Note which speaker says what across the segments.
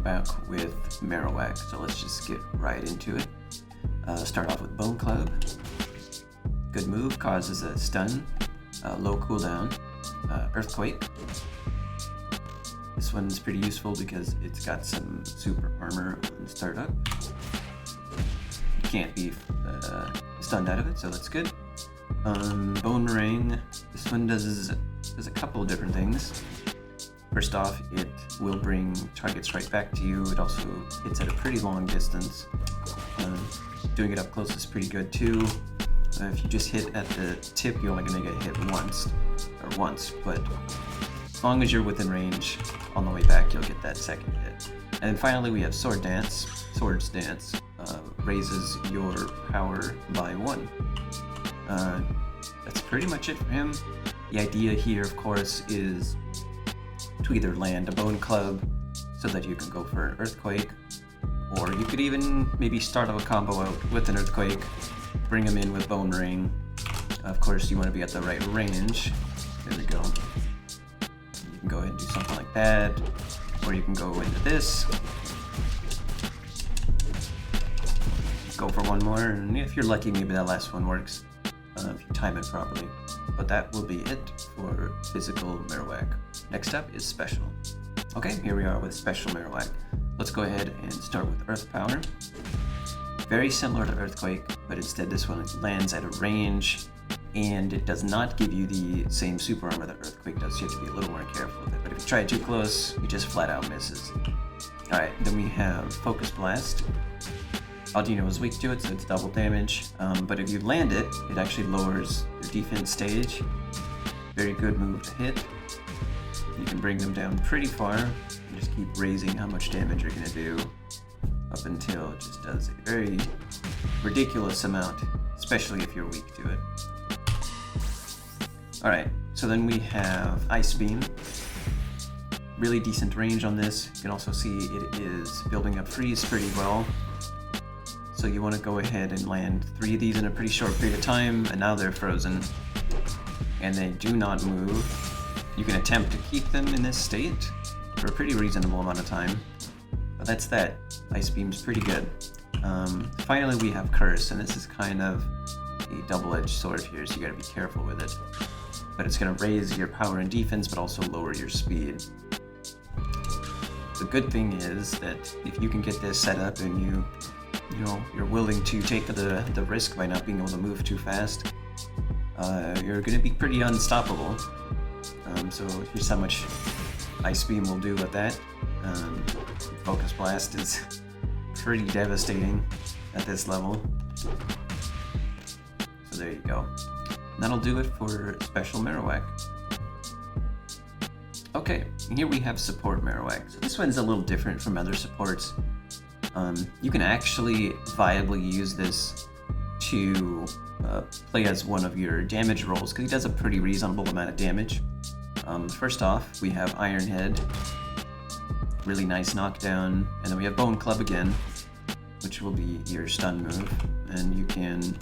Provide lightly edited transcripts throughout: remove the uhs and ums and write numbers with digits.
Speaker 1: back with Marowak, so let's just get right into it. Start off with Bone Club. Good move, causes a stun, low cooldown, Earthquake. This one's pretty useful because it's got some super armor on startup. You can't be stunned out of it, so that's good. Bone Ring. This one does a couple of different things. First off, it will bring targets right back to you. It also hits at a pretty long distance. Doing it up close is pretty good too. If you just hit at the tip, you're only going to get hit once, but as long as you're within range, on the way back, you'll get that second hit. And then finally, we have Sword's Dance. Raises your power by 1. That's pretty much it for him. The idea here, of course, is to either land a Bone Club so that you can go for an Earthquake, or you could even maybe start a combo out with an Earthquake, bring him in with Bone Ring. Of course, you want to be at the right range. There we go. You can go ahead and do something like that, or you can go into this, go for one more, and if you're lucky, maybe that last one works if you time it properly. But that will be it for physical Marowak. Next up is special. Okay, here we are with special Marowak. Let's go ahead and start with Earth Power. Very similar to Earthquake, but instead this one lands at a range, and it does not give you the same super armor that Earthquake does, so you have to be a little more careful with it. But if you try it too close, it just flat out misses. Alright, then we have Focus Blast. Aldino is weak to it, so it's double damage, but if you land it, it actually lowers your defense stage. Very good move to hit. You can bring them down pretty far, and just keep raising how much damage you're going to do, up until it just does a very ridiculous amount, especially if you're weak to it. Alright, so then we have Ice Beam. Really decent range on this. You can also see it is building up freeze pretty well. So you want to go ahead and land 3 of these in a pretty short period of time, and now they're frozen. And they do not move. You can attempt to keep them in this state for a pretty reasonable amount of time. But that's that. Ice Beam's pretty good. Finally we have Curse, and this is kind of a double-edged sword here, so you gotta be careful with it. But it's gonna raise your power and defense, but also lower your speed. The good thing is that if you can get this set up and you're willing to take the risk by not being able to move too fast, you're going to be pretty unstoppable. So here's how much Ice Beam will do with that. Focus Blast is pretty devastating at this level. So there you go. And that'll do it for special Marowak. Okay, here we have support Marowak. So this one's a little different from other supports. You can actually viably use this to play as one of your damage rolls, because he does a pretty reasonable amount of damage. First off, we have Iron Head, really nice knockdown, and then we have Bone Club again, which will be your stun move, and you can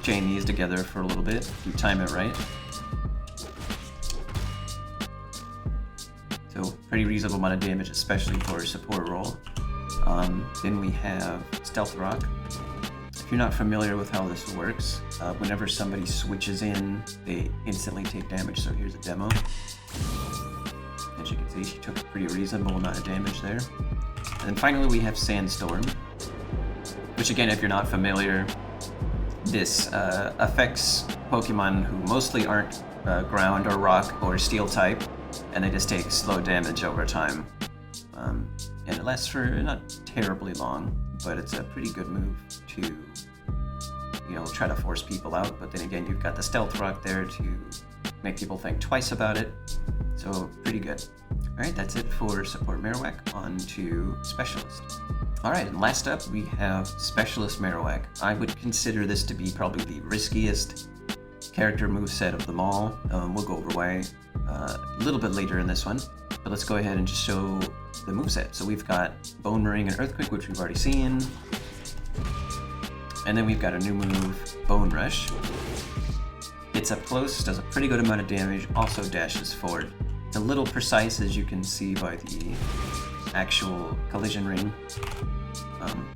Speaker 1: chain these together for a little bit if you time it right. So pretty reasonable amount of damage, especially for a support roll. Then we have Stealth Rock. If you're not familiar with how this works, whenever somebody switches in, they instantly take damage. So here's a demo. As you can see, she took a pretty reasonable amount of damage there. And then finally we have Sandstorm, which again, if you're not familiar, this affects Pokemon who mostly aren't ground or rock or steel type, and they just take slow damage over time. And it lasts for not terribly long, but it's a pretty good move to, try to force people out. But then again, you've got the Stealth Rock there to make people think twice about it. So pretty good. Alright, that's it for support Marowak. On to Specialist. Alright, and last up we have Specialist Marowak. I would consider this to be probably the riskiest character moveset of them all. We'll go over why a little bit later in this one. But let's go ahead and just show the moveset. So we've got Bone Ring and Earthquake, which we've already seen. And then we've got a new move, Bone Rush. Hits up close, does a pretty good amount of damage, also dashes forward. It's a little precise, as you can see by the actual collision ring.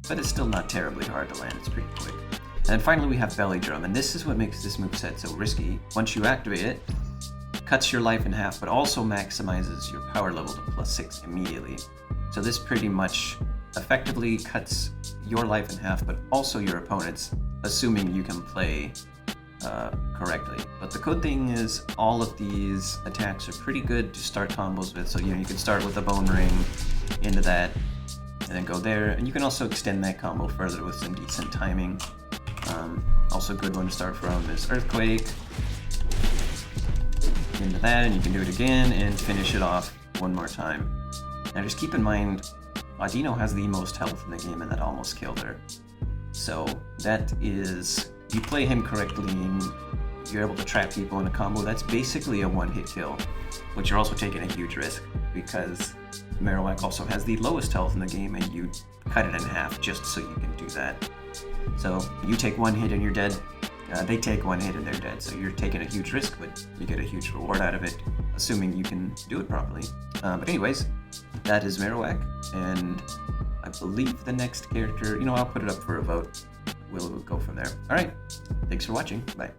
Speaker 1: But it's still not terribly hard to land, it's pretty quick. And then finally we have Belly Drum, and this is what makes this moveset so risky. Once you activate it, cuts your life in half, but also maximizes your power level to +6 immediately. So this pretty much effectively cuts your life in half, but also your opponent's, assuming you can play correctly. But the good thing is all of these attacks are pretty good to start combos with. So you can start with the Bone Ring into that, and then go there. And you can also extend that combo further with some decent timing. Also a good one to start from is Earthquake. Into that, and you can do it again and finish it off one more time. Now just keep in mind, Audino has the most health in the game, and that almost killed her. So that is, you play him correctly and you're able to trap people in a combo, that's basically a one-hit kill, but you're also taking a huge risk because Marowak also has the lowest health in the game, and you cut it in half just so you can do that. So you take one hit and you're dead. They take one hit and they're dead, so you're taking a huge risk, but you get a huge reward out of it, assuming you can do it properly. But anyways, that is Marowak, and I believe the next character, I'll put it up for a vote. We'll go from there. Alright, thanks for watching, bye.